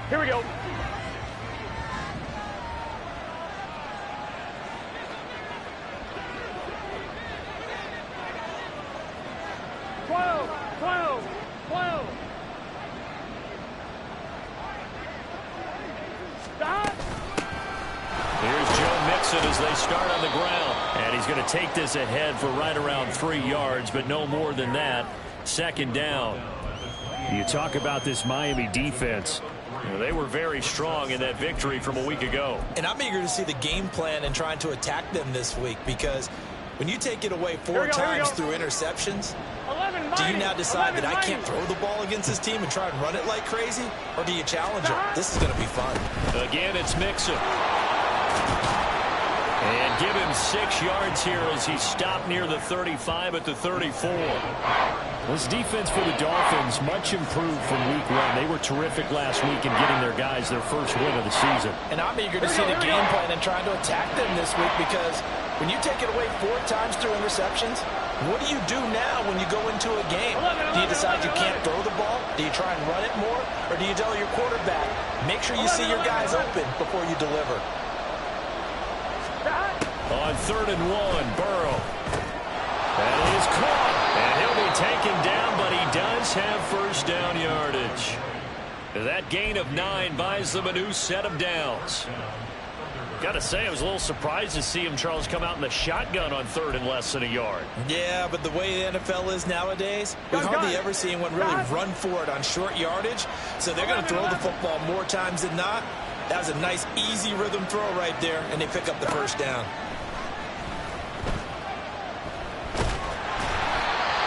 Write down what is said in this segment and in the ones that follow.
Here we go. As they start on the ground, and he's going to take this ahead for right around 3 yards, but no more than that. Second down. You talk about this Miami defense. They were very strong in that victory from a week ago. And I'm eager to see the game plan and trying to attack them this week, because when you take it away 4 times through interceptions, do you now decide that I can't throw the ball against this team and try and run it like crazy, or do you challenge them? This is going to be fun. Again, it's Mixon. And give him 6 yards here as he stopped near the 35 at the 34. This defense for the Dolphins, much improved from week 1. They were terrific last week in getting their guys their first win of the season. And I'm eager to see the game plan and trying to attack them this week, because when you take it away 4 times through interceptions, what do you do now when you go into a game? Do you decide you can't throw the ball? Do you try and run it more? Or do you tell your quarterback, make sure you see your guys open before you deliver? On 3rd and 1, Burrow. That is caught. And he'll be taken down, but he does have first down yardage. That gain of 9 buys them a new set of downs. Got to say, I was a little surprised to see him, Charles, come out in the shotgun on 3rd and less than a yard. Yeah, but the way the NFL is nowadays, we hardly ever see anyone really run for it on short yardage. So they're going to throw the football more times than not. That was a nice, easy rhythm throw right there, and they pick up the first down.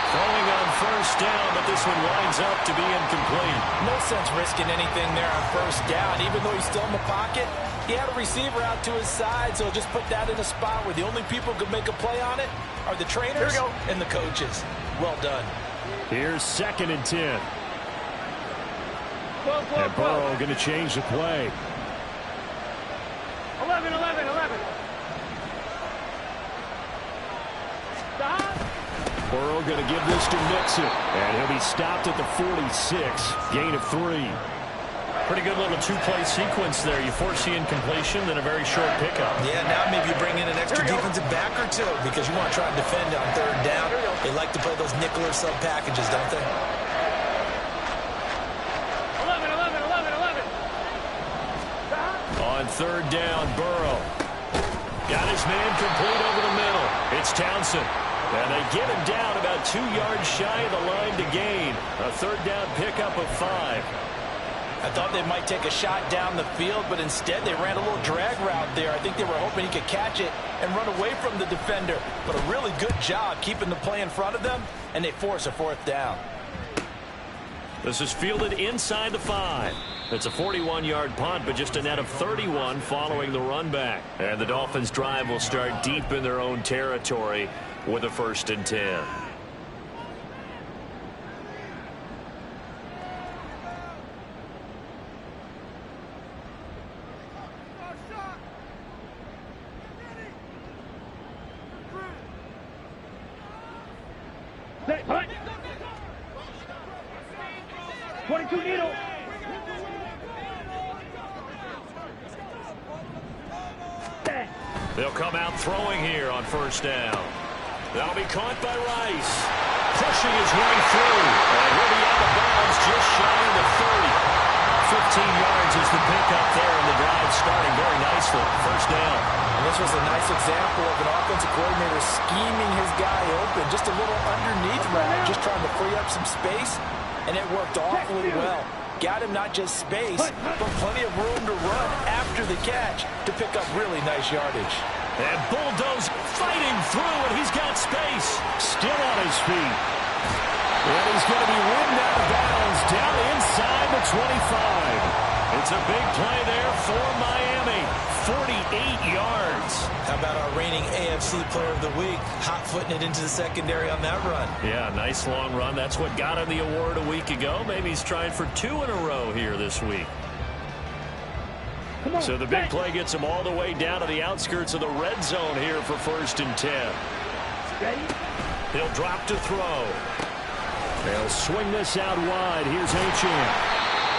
Throwing on first down, but this one winds up to be incomplete. No sense risking anything there on first down. Even though he's still in the pocket, he had a receiver out to his side, so just put that in a spot where the only people who could make a play on it are the trainers and the coaches. Well done. Here's 2nd and 10. And Burrow going to change the play. 11. Burrow going to give this to Mixon. And he'll be stopped at the 46. Gain of 3. Pretty good little 2-play sequence there. You force the incompletion, then a very short pickup. Yeah, now maybe you bring in an extra defensive back or two, because you want to try and defend on 3rd down. They like to play those nickel or sub packages, don't they? 11. On 3rd down, Burrow. Got his man complete over the middle. It's Townsend. And they get him down about 2 yards shy of the line to gain. A 3rd down pickup of 5. I thought they might take a shot down the field, but instead they ran a little drag route there. I think they were hoping he could catch it and run away from the defender. But a really good job keeping the play in front of them, and they force a 4th down. This is fielded inside the 5. It's a 41-yard punt, but just a net of 31 following the run back. And the Dolphins' drive will start deep in their own territory with a 1st and 10. Set, punt. 22 needle. They'll come out throwing here on 1st down. That'll be caught by Rice. Pushing his way through. And he'll be out of bounds just shy of the 30. 15 yards is the pickup there, and the drive starting very nicely. 1st down. And this was a nice example of an offensive coordinator scheming his guy open. Just a little underneath route, just trying to free up some space, and it worked awfully well. Got him not just space, but plenty of room to run after the catch to pick up really nice yardage. And Bulldoze fighting through, and he's got space. Still on his feet. And he's going to be ridden out of bounds down inside the 25. It's a big play there for Miami. 48 yards. How about our reigning AFC Player of the Week, hot-footing it into the secondary on that run? Yeah, nice long run. That's what got him the award a week ago. Maybe he's trying for 2 in a row here this week. So the big play gets him all the way down to the outskirts of the red zone here for 1st and 10. He'll drop to throw. They'll swing this out wide. Here's Achane.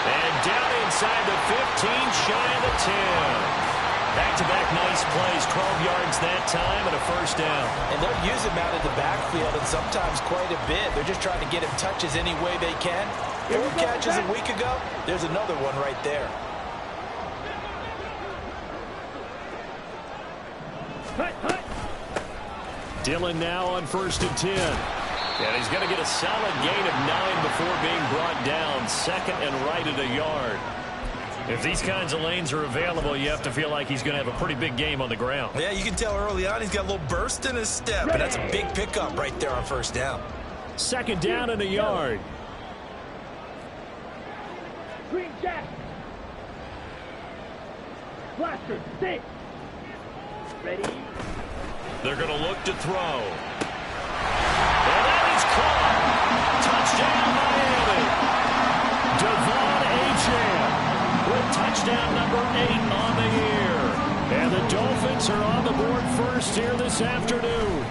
And down inside the 15, shy of the 10. Back-to-back nice plays, 12 yards that time and a first down. And they'll use him out of the backfield and sometimes quite a bit. They're just trying to get him touches any way they can. 4 catches a week ago, there's another one right there. Dillon now on 1st and 10. And he's going to get a solid gain of 9 before being brought down. Second and right at a yard. If these kinds of lanes are available, you have to feel like he's going to have a pretty big game on the ground. Yeah, you can tell early on he's got a little burst in his step, and that's a big pickup right there on 1st down. 2nd down and a yard. Green Jack. Blaster, stick. Ready? They're going to look to throw. And that is caught. Touchdown, Miami. Devon Achane with touchdown number 8 on the year. And the Dolphins are on the board first here this afternoon.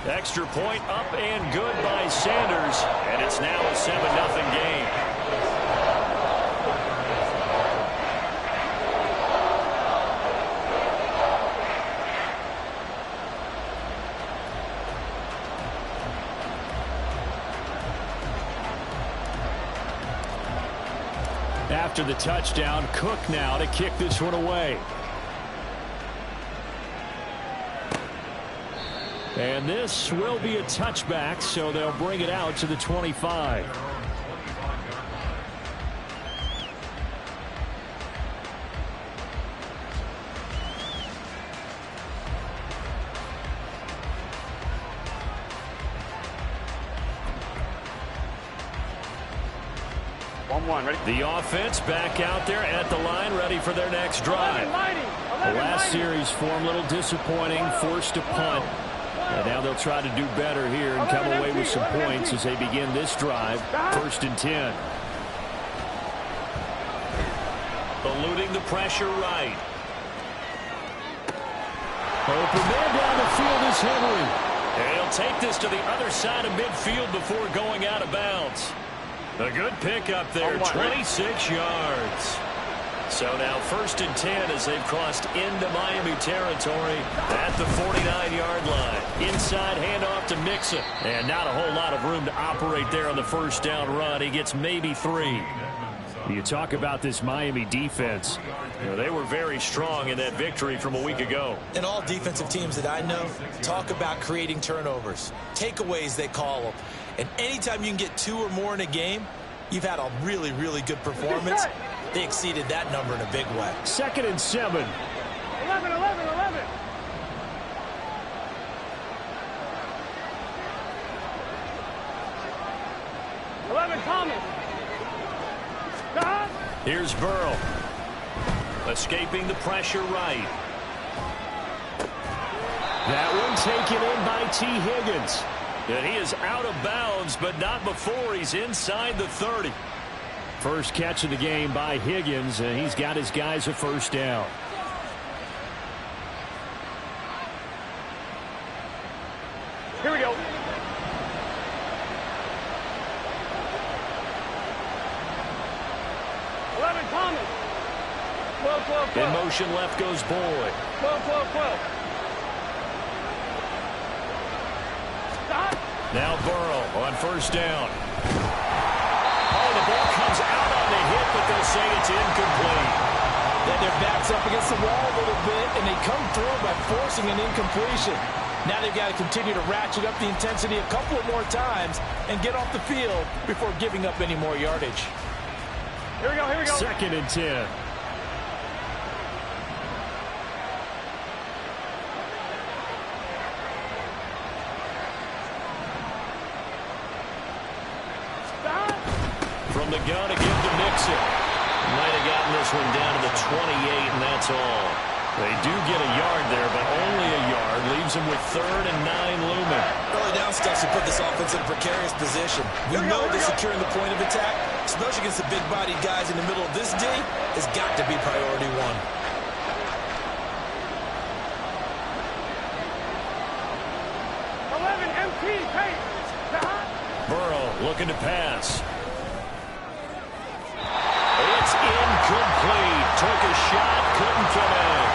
Extra point up and good by Sanders. And it's now a 7-0 game. After the touchdown, Cook now to kick this one away. And this will be a touchback, so they'll bring it out to the 25. The offense back out there at the line, ready for their next drive. The last series form a little disappointing, forced to punt. And now they'll try to do better here and come away with some points as they begin this drive. 1st and 10. Eluding the pressure right. Open man down the field is Henry. And he'll take this to the other side of midfield before going out of bounds. A good pickup there, 26 yards. So now 1st and 10 as they've crossed into Miami territory at the 49-yard line. Inside handoff to Mixon. And not a whole lot of room to operate there on the 1st down run. He gets maybe 3. You talk about this Miami defense. You know, they were very strong in that victory from a week ago. And all defensive teams that I know talk about creating turnovers. Takeaways, they call them. And anytime you can get 2 or more in a game, you've had a really, really good performance. They exceeded that number in a big way. 2nd and 7. 11. 11, Thomas. Here's Burrow. Escaping the pressure right. That one taken in by T. Higgins. And he is out of bounds, but not before he's inside the 30. First catch of the game by Higgins, and he's got his guys a 1st down. Here we go. Thomas. 12. In motion left goes Boyd. 12. Stop. Now Burrow on 1st down. Oh, the ball comes out on the hit, but they'll say it's incomplete. Then their backs up against the wall a little bit, and they come through by forcing an incompletion. Now they've got to continue to ratchet up the intensity a couple of more times and get off the field before giving up any more yardage. Here we go. 2nd and 10. From the gun again to Mixon. Might have gotten this one down to the 28, and that's all. They do get a yard there, but only a yard. Leaves them with 3rd and 9 looming. Early down stuff should put this offense in a precarious position. We know that securing the point of attack, especially against the big-bodied guys in the middle of this D, has got to be priority 1. Burrow looking to pass. Incomplete. Took a shot, couldn't connect.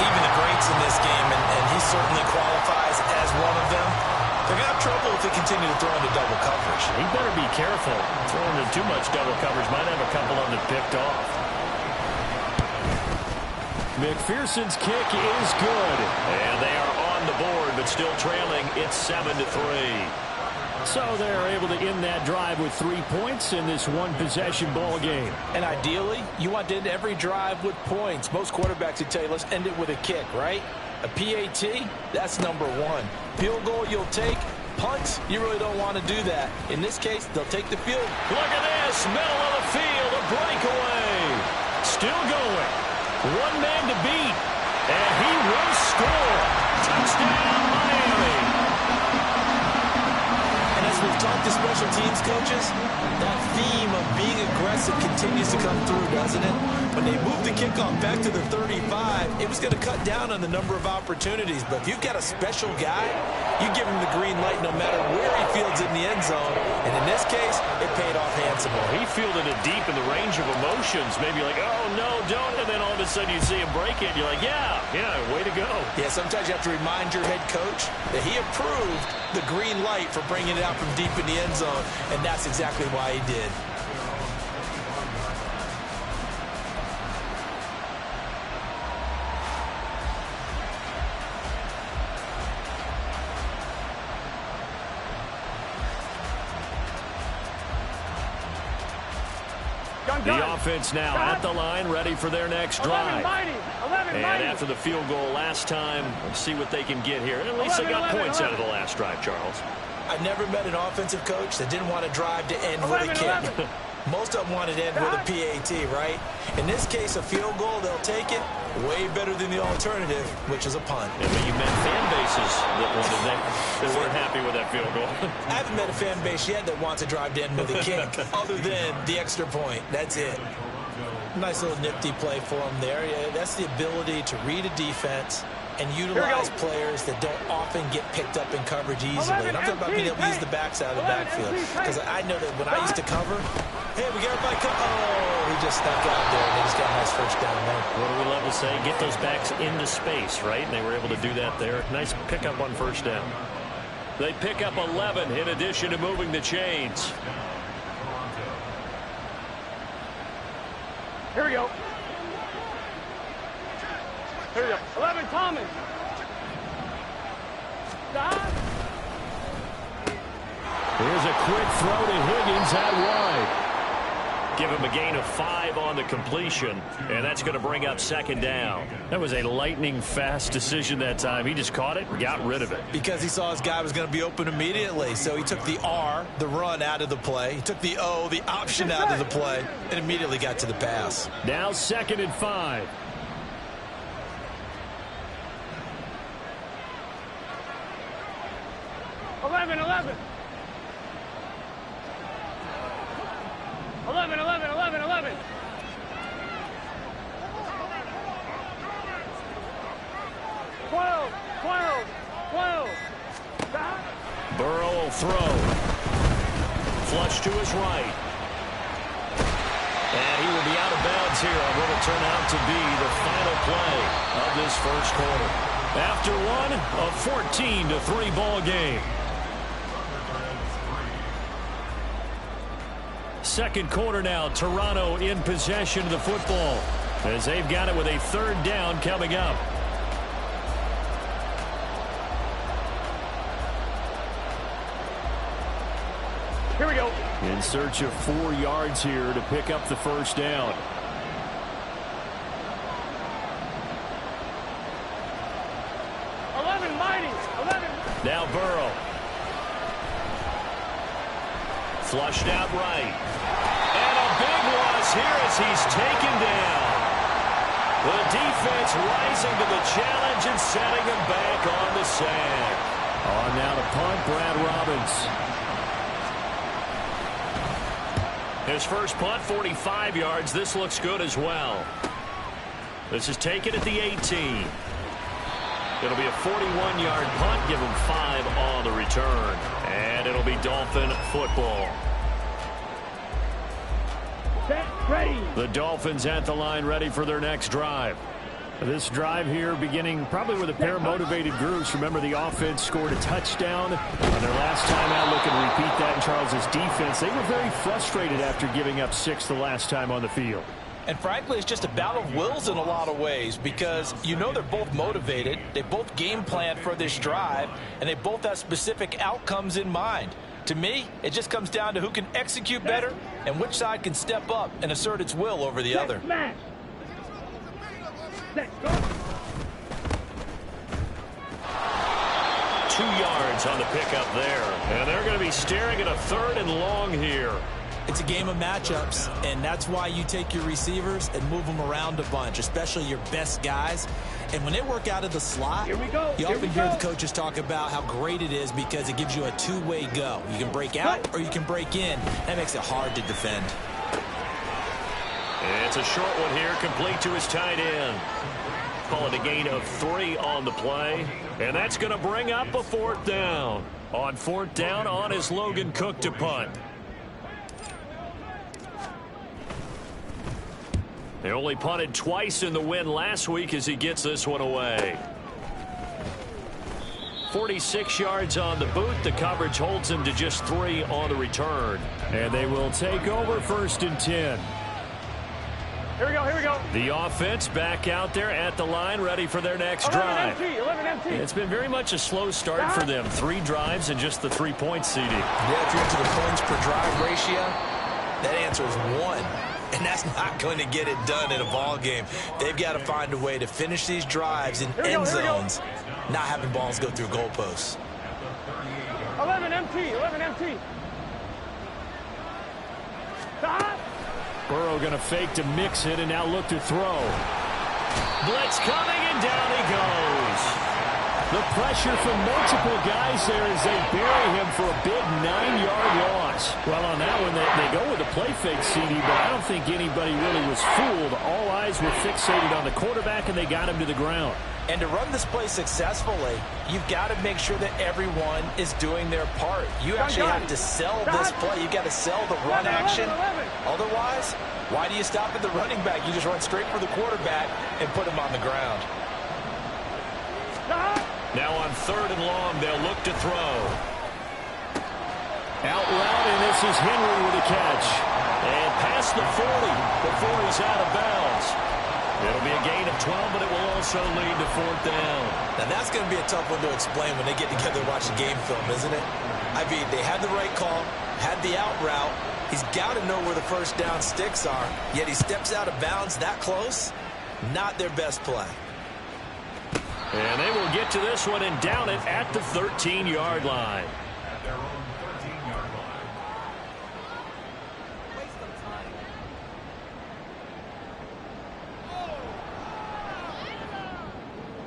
Even the greats in this game, and he certainly qualifies as one of them, they're going to have trouble if they continue to throw into double coverage. He better be careful. Throwing into too much double coverage might have a couple of them picked off. McPherson's kick is good. And they are on the board, but still trailing. It's 7-3. So they're able to end that drive with 3 points in this one-possession ball game. And ideally, you want to end every drive with points. Most quarterbacks would tell you, let's end it with a kick, right? A PAT, that's number one. Field goal you'll take. Punts, you really don't want to do that. In this case, they'll take the field. Look at this, middle of the field, a breakaway. Still going. One man to beat. And he will score. Touchdown, Miami. And as we've talked to special teams coaches, that theme of being aggressive continues to come through, doesn't it? When they moved the kickoff back to the 35, it was going to cut down on the number of opportunities. But if you've got a special guy, you give him the green light no matter where he fields in the end zone. And in this case, it paid off handsomely. He fielded it deep in the range of emotions. Maybe like, oh, no, don't. And then all of a sudden you see him break it. You're like, yeah, way to go. Yeah, sometimes you have to remind your head coach that he approved the green light for bringing it out from deep in the end zone. And that's exactly why he did. The offense now at the line, ready for their next drive. And after the field goal last time, let's see what they can get here. At least they got points out of the last drive, Charles. I've never met an offensive coach that didn't want a drive to end with a kick. Most of them wanted to end with a PAT, right? In this case, a field goal, they'll take it. Way better than the alternative, which is a punt. Yeah, but you met fan bases that wanted that weren't happy with that field goal. I haven't met a fan base yet that wants a drive to end with a kick, other than the extra point. That's it. Nice little nifty play for them there. Yeah, that's the ability to read a defense and utilize players that don't often get picked up in coverage easily. And I'm talking about being able to use the backs out of the backfield. Because I know that when I used to cover, hey, we got everybody he just snuck out there, and they just got a nice first down there. What do we love to say? Get those backs into space, right? And they were able to do that there. Nice pickup on first down. They pick up 11 in addition to moving the chains. Here we go. Here we go. 11, Thomas. Stop. Here's a quick throw to Higgins out wide. Give him a gain of 5 on the completion, and that's going to bring up second down. That was a lightning-fast decision that time. He just caught it and got rid of it. Because he saw his guy was going to be open immediately, so he took the R, the run, out of the play. He took the O, the option, out of the play, and immediately got to the pass. Now 2nd and 5. Eleven. 12. Stop. Burrow will throw. Flush to his right. And he will be out of bounds here on what will turn out to be the final play of this first quarter. After one, a 14-3 ball game. Second quarter now, Toronto in possession of the football as they've got it with a third down coming up. Here we go. In search of 4 yards here to pick up the first down. Now Burrow. Flushed out right. And a big loss here as he's taken down. The defense rising to the challenge and setting him back on the sack. On now to punt, Brad Robbins. His first punt, 45 yards. This looks good as well. This is taken at the 18. It'll be a 41-yard punt. Give him 5 on the return. And it'll be Dolphin football. Set. Ready. The Dolphins at the line, ready for their next drive. This drive here beginning probably with a pair of motivated groups. Remember, the offense scored a touchdown on their last time out. Looking to repeat that in Charles's defense. They were very frustrated after giving up 6 the last time on the field. And frankly, it's just a battle of wills in a lot of ways because you know they're both motivated. They both game plan for this drive, and they both have specific outcomes in mind. To me, it just comes down to who can execute better and which side can step up and assert its will over the other. Smash. Set. Go. 2 yards on the pickup there. And they're going to be staring at a 3rd and long here. It's a game of matchups, and that's why you take your receivers and move them around a bunch, especially your best guys. And when they work out of the slot, Here we go. you often hear the coaches talk about how great it is because it gives you a two-way go. You can break out or you can break in. That makes it hard to defend. It's a short one here, complete to his tight end. Call it a gain of 3 on the play. And that's going to bring up a 4th down. On 4th down, on is Logan Cook to punt. They only punted twice in the win last week as he gets this one away. 46 yards on the boot. The coverage holds him to just 3 on the return. And they will take over 1st and 10. Here we go. Here we go. The offense back out there at the line, ready for their next 11 drive. empty. 11 empty. It's been very much a slow start for them. 3 drives and just the 3 points, CD. Yeah, if you're into the points per drive ratio, that answer is 1. And that's not going to get it done in a ball game. They've got to find a way to finish these drives in end zones, not having balls go through goalposts. 11 empty. 11 empty. Stop. Burrow going to fake to mix it and now look to throw. Blitz coming and down he goes. The pressure from multiple guys there as they bury him for a big 9-yard loss. Well, on that one, they go with a play fake, CD, but I don't think anybody really was fooled. All eyes were fixated on the quarterback, and they got him to the ground. And to run this play successfully, you've got to make sure that everyone is doing their part. You actually have to sell this play. You've got to sell the run action. Otherwise, why do you stop at the running back? You just run straight for the quarterback and put him on the ground. Now on 3rd and long, they'll look to throw. Out route, and this is Henry with a catch. And past the 40 before he's out of bounds. It'll be a gain of 12, but it will also lead to 4th down. Now that's going to be a tough one to explain when they get together and watch the game film, isn't it? I mean, they had the right call, had the out route. He's got to know where the 1st down sticks are, yet he steps out of bounds that close. Not their best play. And they will get to this one and down it at the 13-yard line.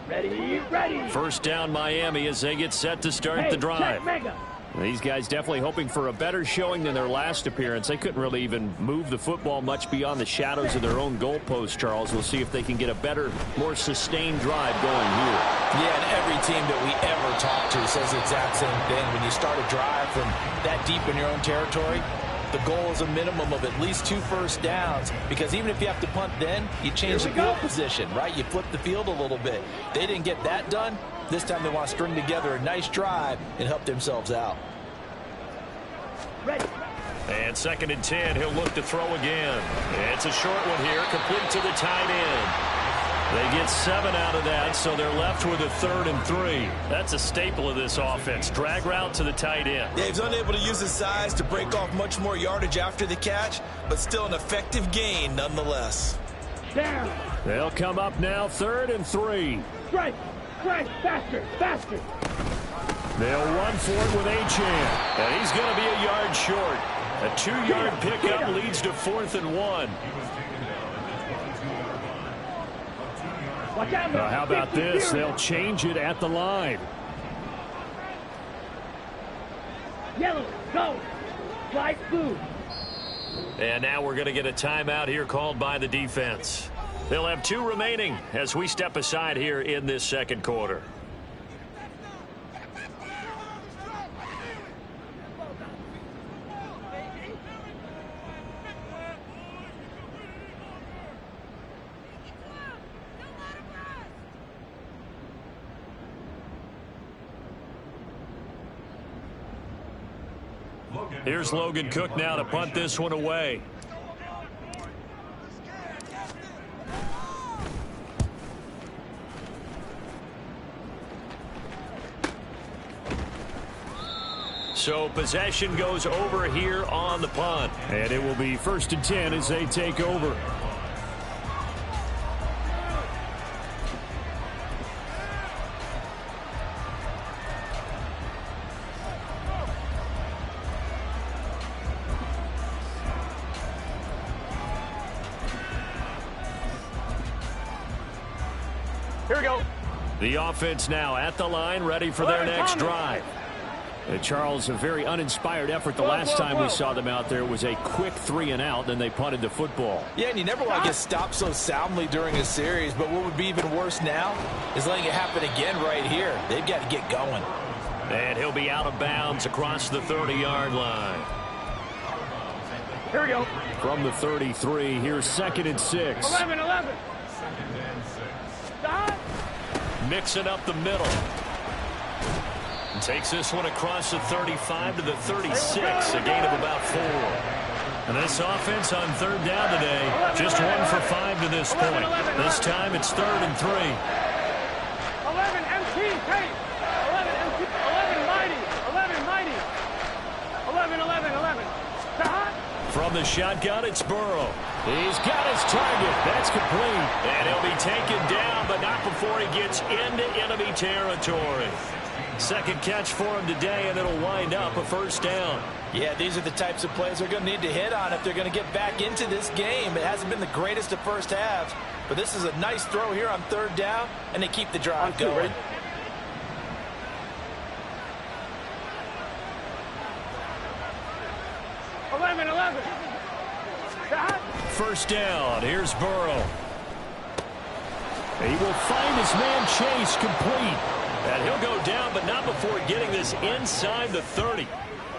Ready, ready. 1st down Miami as they get set to start the drive. These guys definitely hoping for a better showing than their last appearance. They couldn't really even move the football much beyond the shadows of their own goalpost, Charles. We'll see if they can get a better, more sustained drive going here. Yeah, and every team that we ever talk to says the exact same thing. When you start a drive from that deep in your own territory, the goal is a minimum of at least 2 first downs, because even if you have to punt then, you change the field position, right? You flip the field a little bit. They didn't get that done. This time they want to string together a nice drive and help themselves out. Ready. And 2nd and 10, he'll look to throw again. It's a short one here, complete to the tight end. They get 7 out of that, so they're left with a 3rd and 3. That's a staple of this offense. Drag route to the tight end. Yeah, he's unable to use his size to break off much more yardage after the catch, but still an effective gain nonetheless. Down. They'll come up now, 3rd and 3. Strike. Strike. Faster. Faster. They'll run for it with Achane. And he's going to be a yard short. A 2-yard pickup leads to 4th and 1. Watch out. How about this? They'll change it at the line. Yellow. Go. Flight blue. And now we're going to get a timeout here called by the defense. They'll have 2 remaining as we step aside here in this 2nd quarter. Here's Logan Cook now to punt this one away. So possession goes over here on the punt. And it will be 1st and 10 as they take over. Here we go. The offense now at the line, ready for their next drive. Charles, a very uninspired effort the last time we saw them out there was a quick 3 and out, then they punted the football. Yeah, and you never want to get stopped so soundly during a series, but what would be even worse now is letting it happen again right here. They've got to get going. And he'll be out of bounds across the 30-yard line. Here we go. From the 33, here's 2nd and 6. 11. Stop. Mixing up the middle. Takes this one across the 35 to the 36, a gain of about 4. And this offense on 3rd down today, just 1 for 5 to this point. This time it's 3rd and 3. 11 MT, hey! 11 MT, 11 mighty, 11. Stop. From the shotgun, it's Burrow. He's got his target. That's complete. And he'll be taken down, but not before he gets into enemy territory. Second catch for him today, and it'll wind up a 1st down. Yeah, these are the types of plays they're going to need to hit on if they're going to get back into this game. It hasn't been the greatest of first halves, but this is a nice throw here on 3rd down, and they keep the drive going. Eleven. Stop. 1st down. Here's Burrow. He will find his man Chase complete. And he'll go down, but not before getting this inside the 30.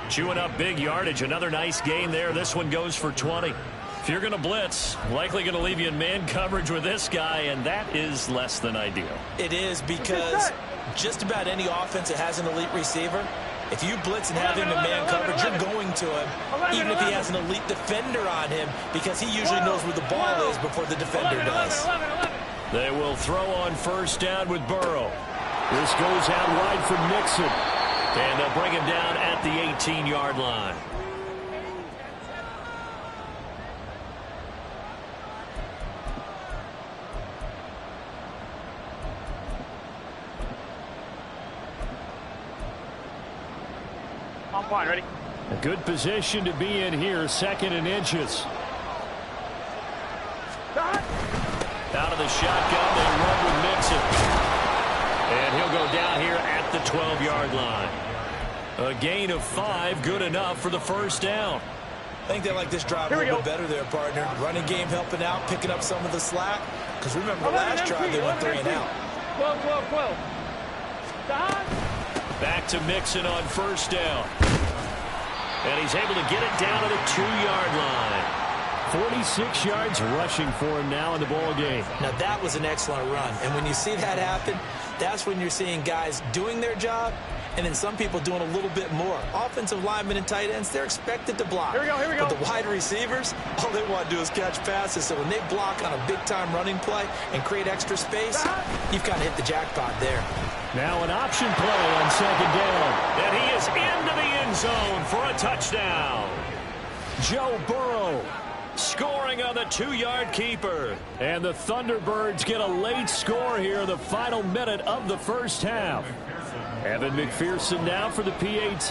Chewing up big yardage. Another nice gain there. This one goes for 20. If you're going to blitz, likely going to leave you in man coverage with this guy, and that is less than ideal. It is, because just about any offense that has an elite receiver, if you blitz and have him in man coverage, you're going to him, even if he has an elite defender on him, because he usually knows where the ball is before the defender does. They will throw on 1st down with Burrow. This goes out wide for Nixon. And they'll bring him down at the 18-yard line. I'm fine, ready? A good position to be in here, 2nd and inches. Stop. Out of the shotgun, they run with Nixon. And he'll go down here at the 12-yard line. A gain of 5, good enough for the 1st down. I think they like this drive a little bit better there, partner. Running game helping out, picking up some of the slack. Because remember the last drive, they went 3 and out. 12. Stop. Back to Mixon on 1st down. And he's able to get it down to the 2-yard line. 46 yards rushing for him now in the ball game. Now, that was an excellent run. And when you see that happen, that's when you're seeing guys doing their job and then some people doing a little bit more. Offensive linemen and tight ends, they're expected to block. Here we go. But the wide receivers, all they want to do is catch passes. So when they block on a big-time running play and create extra space, you've kind of hit the jackpot there. Now an option play on 2nd down. And he is into the end zone for a touchdown. Joe Burrow scoring on the 2-yard keeper. And the Thunderbirds get a late score here in the final minute of the 1st half. Evan McPherson now for the PAT.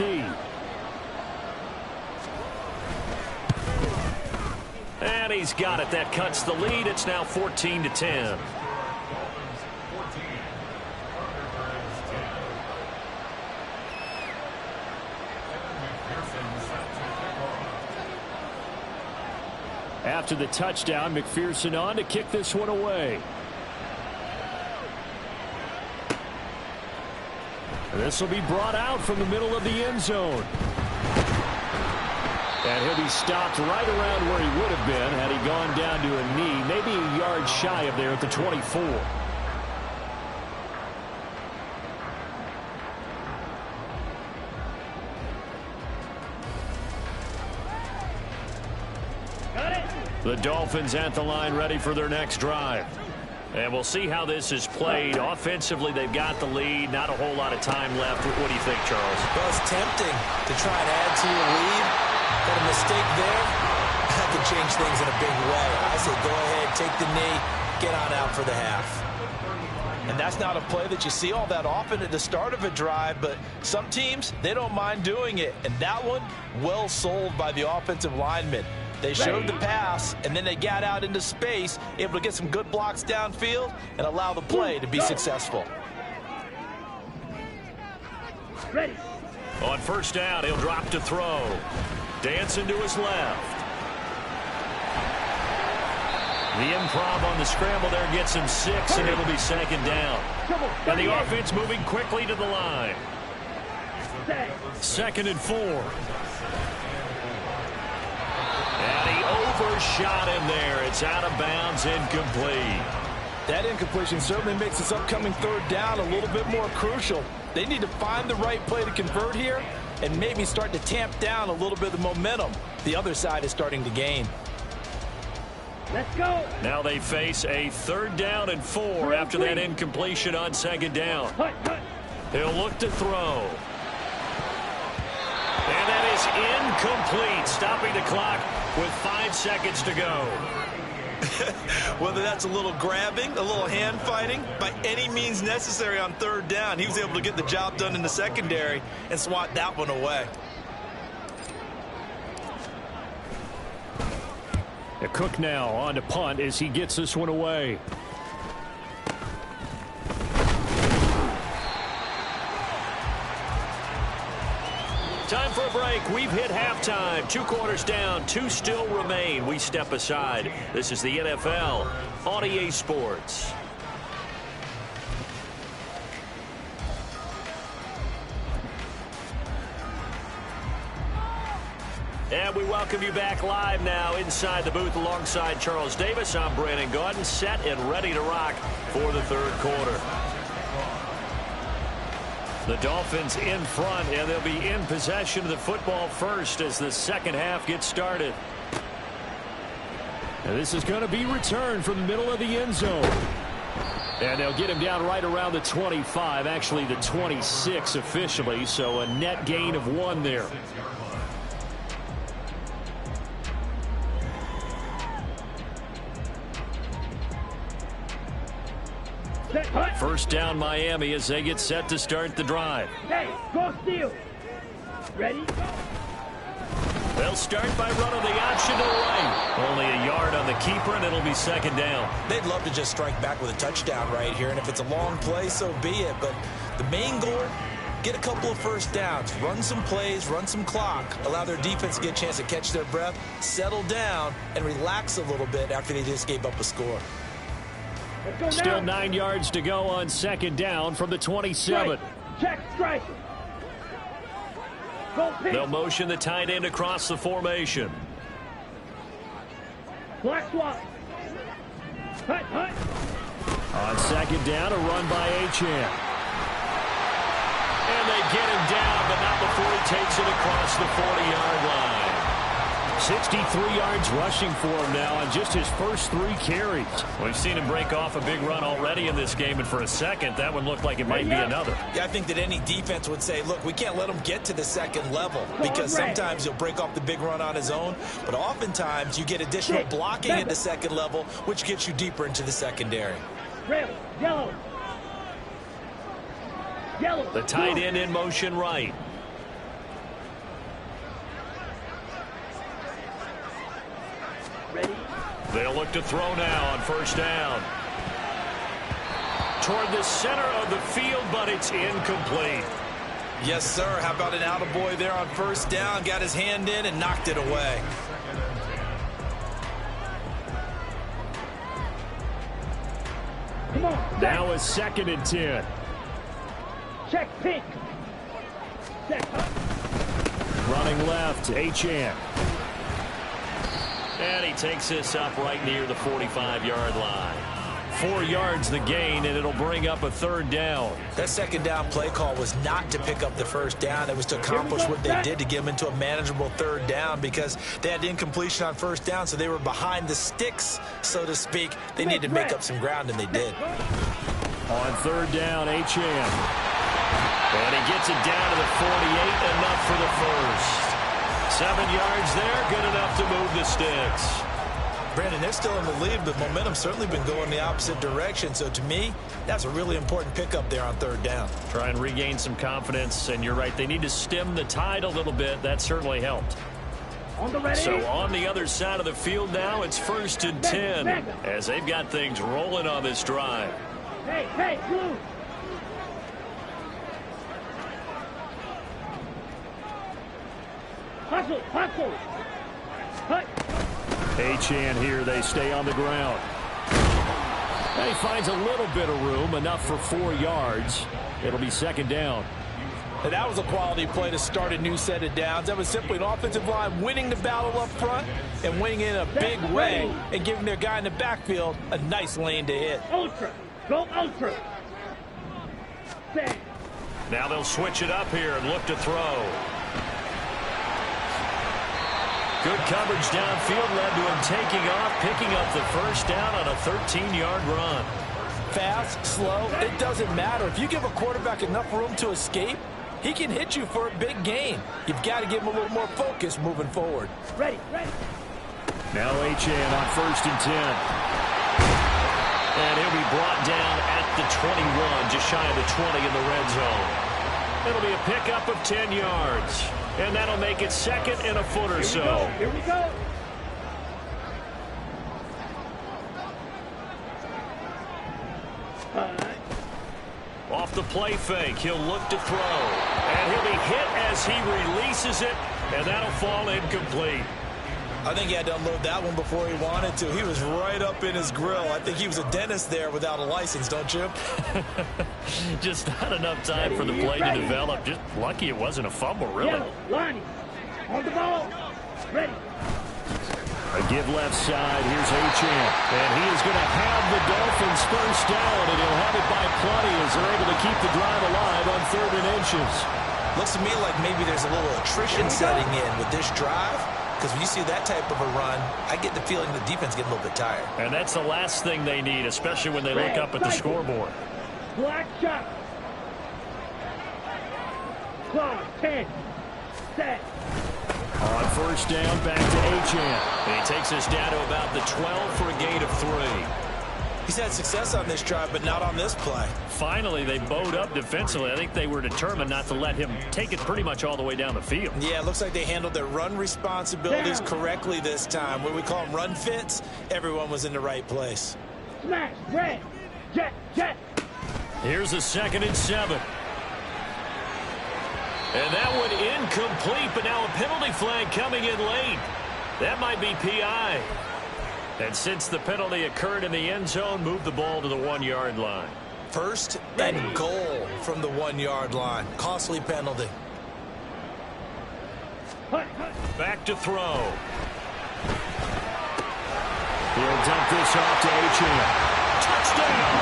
And he's got it. That cuts the lead. It's now 14-10. After the touchdown, McPherson on to kick this one away. This will be brought out from the middle of the end zone. And he'll be stopped right around where he would have been had he gone down to a knee, maybe a yard shy of there at the 24. The Dolphins at the line ready for their next drive. And we'll see how this is played. Offensively, they've got the lead. Not a whole lot of time left. What do you think, Charles? Well, it's tempting to try and add to your lead. But a mistake there, that could change things in a big way. I say go ahead, take the knee, get on out for the half. And that's not a play that you see all that often at the start of a drive, but some teams, they don't mind doing it. And that one, well sold by the offensive lineman. They showed the pass, and then they got out into space, able to get some good blocks downfield and allow the play to be successful. Ready. On first down, he'll drop to throw. Dancing to his left. The improv on the scramble there gets him 6, and it'll be second down. And the offense moving quickly to the line. 2nd and 4. And he overshot him there. It's out of bounds, incomplete. That incompletion certainly makes this upcoming 3rd down a little bit more crucial. They need to find the right play to convert here and maybe start to tamp down a little bit of the momentum the other side is starting to gain. Let's go. Now they face a 3rd down and 4 after that incompletion on 2nd down. He'll look to throw. And that is incomplete, stopping the clock with 5 seconds to go. Whether that's a little grabbing, a little hand fighting, by any means necessary on 3rd down, he was able to get the job done in the secondary and swat that one away. Cook now on to punt as he gets this one away. Time for a break. We've hit halftime. 2 quarters down. 2 still remain. We step aside. This is the NFL on EA Sports. And we welcome you back live now inside the booth alongside Charles Davis. I'm Brandon Gaudin, set and ready to rock for the 3rd quarter. The Dolphins in front, and they'll be in possession of the football first as the 2nd half gets started. And this is going to be returned from the middle of the end zone. And they'll get him down right around the 25, actually the 26 officially, so a net gain of 1 there. First down Miami as they get set to start the drive. Hey, go steal. Ready? They'll start by running the option to the right. Only a yard on the keeper, and it'll be 2nd down. They'd love to just strike back with a touchdown right here, and if it's a long play, so be it. But the main goal, get a couple of first downs, run some plays, run some clock, allow their defense to get a chance to catch their breath, settle down, and relax a little bit after they just gave up a score. Still 9 yards to go on 2nd down from the 27. Check strike. They'll motion the tight end across the formation. Black swap. Hut, hut. On 2nd down, a run by Achane. And they get him down, but not before he takes it across the 40-yard line. 63 yards rushing for him now on just his first 3 carries. We've seen him break off a big run already in this game, and for a second, that one looked like it might be another. Yeah, I think that any defense would say, look, we can't let him get to the 2nd level because sometimes he'll break off the big run on his own, but oftentimes you get additional blocking at the 2nd level, which gets you deeper into the secondary. Red, yellow. Yellow. The tight end in motion right. Ready? They'll look to throw now on first down. Toward the center of the field, but it's incomplete. Yes, sir. How about an attaboy there on first down? Got his hand in and knocked it away. Come on. Now a 2nd and 10. Check pink. Check. Running left, Achane. And he takes this up right near the 45-yard line. 4 yards the gain, and it'll bring up a 3rd down. That 2nd down play call was not to pick up the 1st down. It was to accomplish what they did to get them into a manageable 3rd down because they had incompletion on 1st down, so they were behind the sticks, so to speak. They needed to make up some ground, and they did. On 3rd down, Achane. And he gets it down to the 48, enough for the first. 7 yards there, good enough to move the sticks. Brandon, they're still in the lead, but momentum's certainly been going the opposite direction. So to me, that's a really important pickup there on 3rd down. Try and regain some confidence, and you're right, they need to stem the tide a little bit. That certainly helped. So on the other side of the field now, it's 1st and 10 as they've got things rolling on this drive. Hey, blue. Hustle. Hut. Achane here. They stay on the ground. He finds a little bit of room, enough for 4 yards. It'll be 2nd down. And that was a quality play to start a new set of downs. That was simply an offensive line winning the battle up front and winning in a big way and giving their guy in the backfield a nice lane to hit. Ultra. Go ultra. Set. Now they'll switch it up here and look to throw. Good coverage downfield led to him taking off, picking up the 1st down on a 13-yard run. Fast, slow, it doesn't matter. If you give a quarterback enough room to escape, he can hit you for a big gain. You've got to give him a little more focus moving forward. Ready. Now Achane on 1st and 10. And he'll be brought down at the 21, just shy of the 20 in the red zone. It'll be a pickup of 10 yards. And that'll make it 2nd and a foot or so. Here we go. Off the play fake, he'll look to throw. And he'll be hit as he releases it, and that'll fall incomplete. I think he had to unload that one before he wanted to. He was right up in his grill. I think he was a dentist there without a license, don't you? Just not enough time for the play to develop. Just lucky it wasn't a fumble, really. Yellow, Lonnie. On the ball. Ready. A give left side. Here's Achane. And he is going to have the Dolphins 1st down, and he'll have it by plenty as they're able to keep the drive alive on 3rd and inches. Looks to me like maybe there's a little attrition setting in with this drive. Because when you see that type of a run, I get the feeling the defense get a little bit tired. And that's the last thing they need, especially when they look up at the scoreboard. Black shot. Clock 10. Set. On 1st down, back to Achane. And he takes us down to about the 12 for a gain of 3. He's had success on this drive, but not on this play. Finally, they bowed up defensively. I think they were determined not to let him take it pretty much all the way down the field. Yeah, it looks like they handled their run responsibilities correctly this time. What we call them run fits, everyone was in the right place. Smash. Red. Jet. Here's a 2nd and 7. And that one incomplete, but now a penalty flag coming in late. That might be PI. And since the penalty occurred in the end zone, move the ball to the 1-yard line. 1st and goal from the 1-yard line. Costly penalty. Back to throw. He'll dump this off to Achane. Touchdown!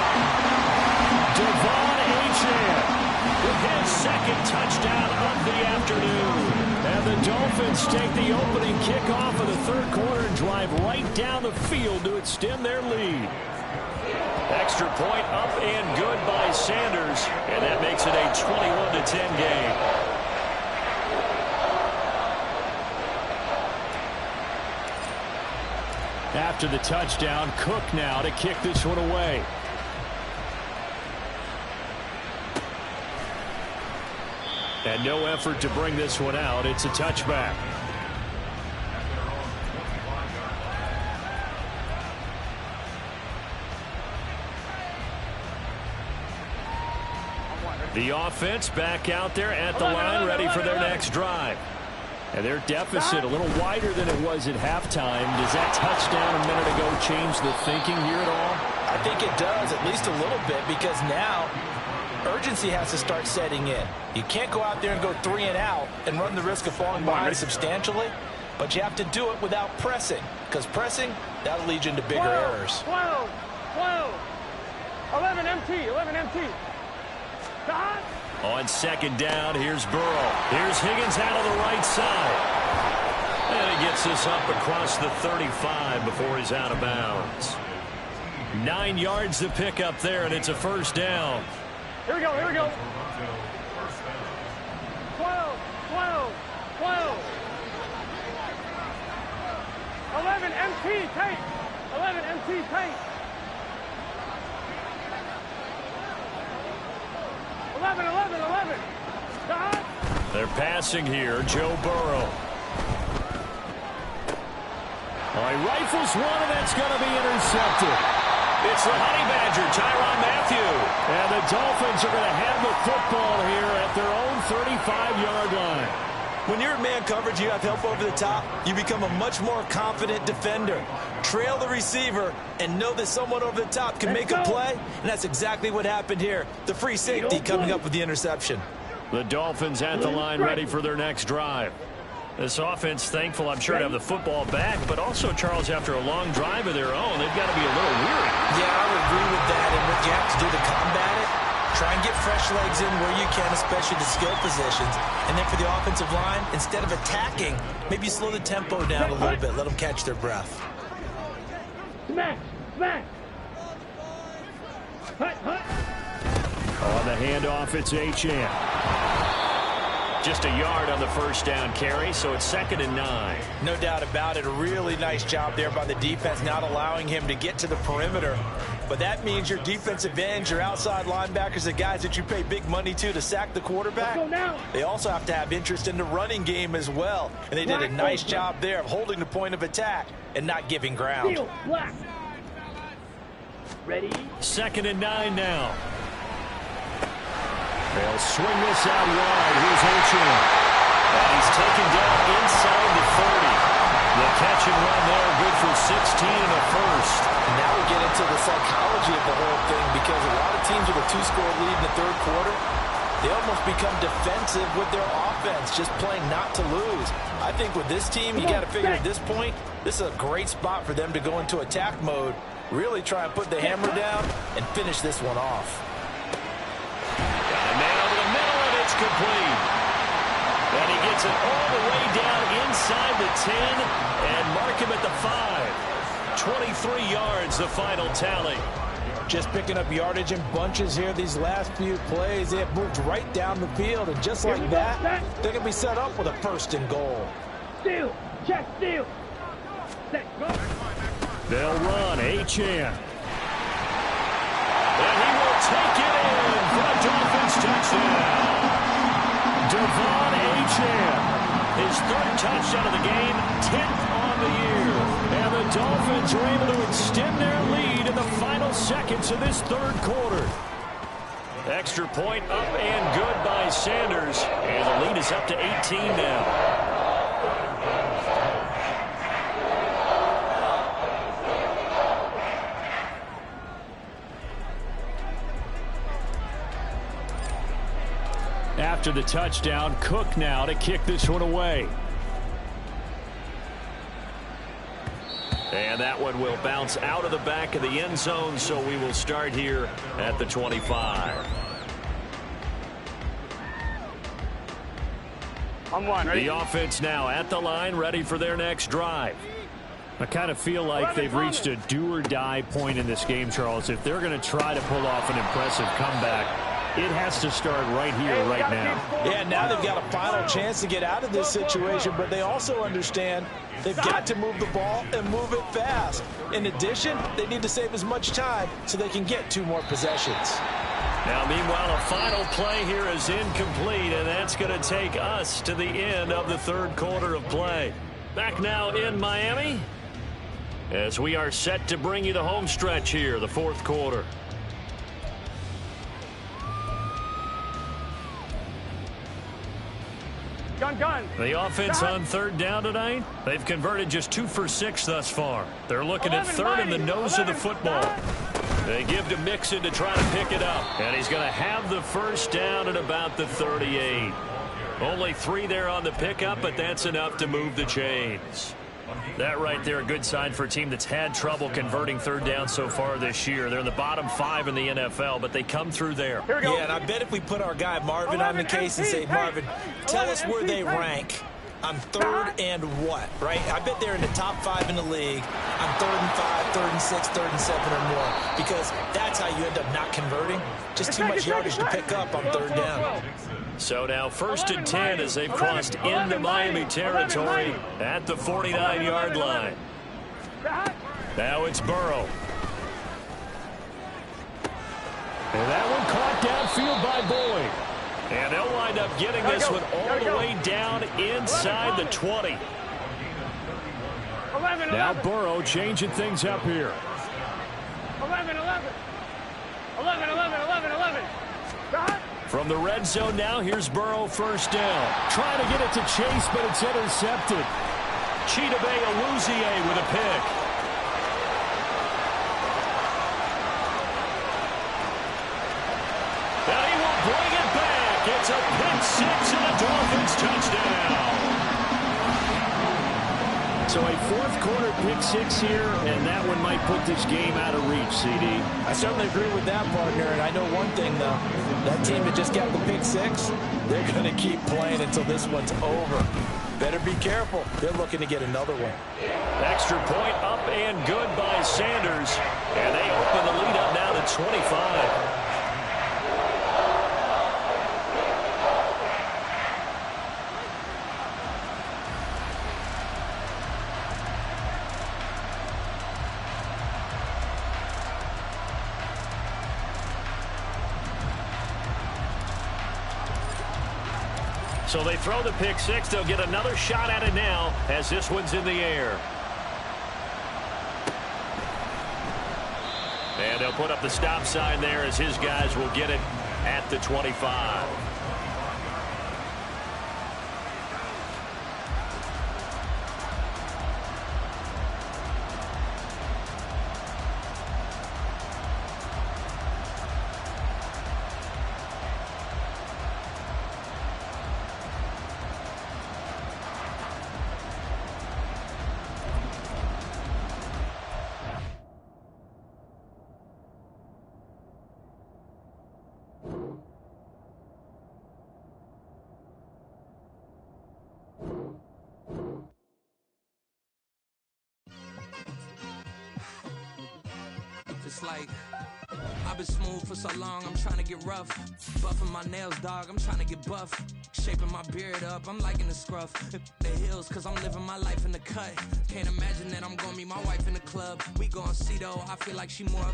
Devon Achane with his 2nd touchdown of the afternoon. And the Dolphins take the opening kickoff of the 3rd quarter and drive right down the field to extend their lead. Extra point up and good by Sanders, and that makes it a 21-10 game. After the touchdown, Cook now to kick this one away. And no effort to bring this one out. It's a touchback. The offense back out there at the line, ready for their next drive. And their deficit a little wider than it was at halftime. Does that touchdown a minute ago change the thinking here at all? I think it does, at least a little bit, because now urgency has to start setting in. You can't go out there and go 3 and out and run the risk of falling behind substantially, but you have to do it without pressing, because pressing, that'll lead you into bigger errors. Whoa. 11 MT, 11 MT. Stop. On second down, here's Burrow. Here's Higgins out of the right side. And he gets this up across the 35 before he's out of bounds. 9 yards to pick up there, and it's a first down. Here we go, here we go. 12, 12, 12. 11 MT, tape. 11 MT, tape. 11, 11, 11. Stop. They're passing here. Joe Burrow. He rifles one, and that's going to be intercepted. It's the Honey Badger, Tyrann Mathieu. And the Dolphins are going to have the football here at their own 35-yard line. When you're in man coverage, you have help over the top, you become a much more confident defender. Trail the receiver and know that someone over the top can make a play, and that's exactly what happened here. The free safety coming up with the interception. The Dolphins at the line ready for their next drive. This offense thankful, I'm sure, to have the football back, but also, Charles, after a long drive of their own, they've got to be a little weary. Yeah, I would agree with that, and what you have to do to combat it, try and get fresh legs in where you can, especially the skill positions. And then for the offensive line, instead of attacking, maybe slow the tempo down a little bit, let them catch their breath. Smash, smash. Hut, hut. On the handoff, it's Achane. Just a yard on the first down carry, so it's 2nd and 9. No doubt about it. A really nice job there by the defense, not allowing him to get to the perimeter. But that means your defensive ends, your outside linebackers, the guys that you pay big money to sack the quarterback, they also have to have interest in the running game as well. And they did a nice job there of holding the point of attack and not giving ground. Black. Ready? 2nd and 9 now. They'll swing this out wide. Here's Achane. And he's taken down inside the 30. The catch and run there, good for 16 and a first. And now we get into the psychology of the whole thing, because a lot of teams with a 2-score lead in the third quarter, they almost become defensive with their offense, just playing not to lose. I think with this team, you got to figure at this point, this is a great spot for them to go into attack mode, really try and put the hammer down and finish this one off. Complete. And he gets it all the way down inside the 10 and mark him at the 5. 23 yards, the final tally. Just picking up yardage in bunches here these last few plays. They have moved right down the field, and just like that, they're going to be set up with a 1st and goal. Steal, check, steal. Set, go. They'll run, Achane. And he will take it in for a Dolphins touchdown. Devon Achane, his 3rd touchdown of the game, 10th on the year. And the Dolphins are able to extend their lead in the final seconds of this 3rd quarter. Extra point up and good by Sanders. And the lead is up to 18 now. After the touchdown, Cook now to kick this one away. And that one will bounce out of the back of the end zone, so we will start here at the 25. The offense now at the line, ready for their next drive. I kind of feel like they've reached a do-or-die point in this game, Charles. If they're going to try to pull off an impressive comeback, it has to start right here, right now. Yeah, now they've got a final chance to get out of this situation, but they also understand they've got to move the ball and move it fast. In addition, they need to save as much time so they can get 2 more possessions. Now, meanwhile, a final play here is incomplete, and that's going to take us to the end of the 3rd quarter of play. Back now in Miami as we are set to bring you the home stretch here, the 4th quarter. Gun. The offense on 3rd down tonight, they've converted just 2 for 6 thus far. They're looking at 3rd in the nose of the football. They give to Mixon to try to pick it up. And he's going to have the first down at about the 38. Only 3 there on the pickup, but that's enough to move the chains. That right there, a good sign for a team that's had trouble converting third down so far this year. They're in the bottom 5 in the NFL, but they come through there. Here we go. Yeah, and I bet if we put our guy Marvin on the case and say, Marvin, tell us where they rank on third and what, right? I bet they're in the top 5 in the league on 3rd and 5, 3rd and 6, 3rd and 7 or more, because that's how you end up not converting. Just too much yardage to pick up on third down. So now 1st and 10 as they've crossed into Miami territory at the 49-yard line. Now it's Burrow. And that one caught downfield by Boyd. And they'll wind up getting this one all the way down inside the 20. Now Burrow changing things up here. 11. From the red zone now, here's Burrow, 1st down. Trying to get it to Chase, but it's intercepted. Chidobe Awuzie with a pick. And he will bring it back. It's a pick 6 and a Dolphins touchdown. So a 4th quarter pick 6 here, and that one might put this game out of reach, CD. I certainly agree with that, partner, and I know one thing, though. That team that just got the pick 6, they're going to keep playing until this one's over. Better be careful. They're looking to get another one. Extra point up and good by Sanders. And they open the lead up now to 25. So they throw the pick 6. They'll get another shot at it now as this one's in the air. And they'll put up the stop sign there as his guys will get it at the 25. It's like I've been smooth for so long, I'm trying to get rough. Buffing my nails, dog, I'm trying to get buff. Shaping my beard up, I'm liking the scruff. The hills, cause I'm living my life in the cut. Can't imagine that I'm gonna meet my wife in the club. We gon' see though, I feel like she more of a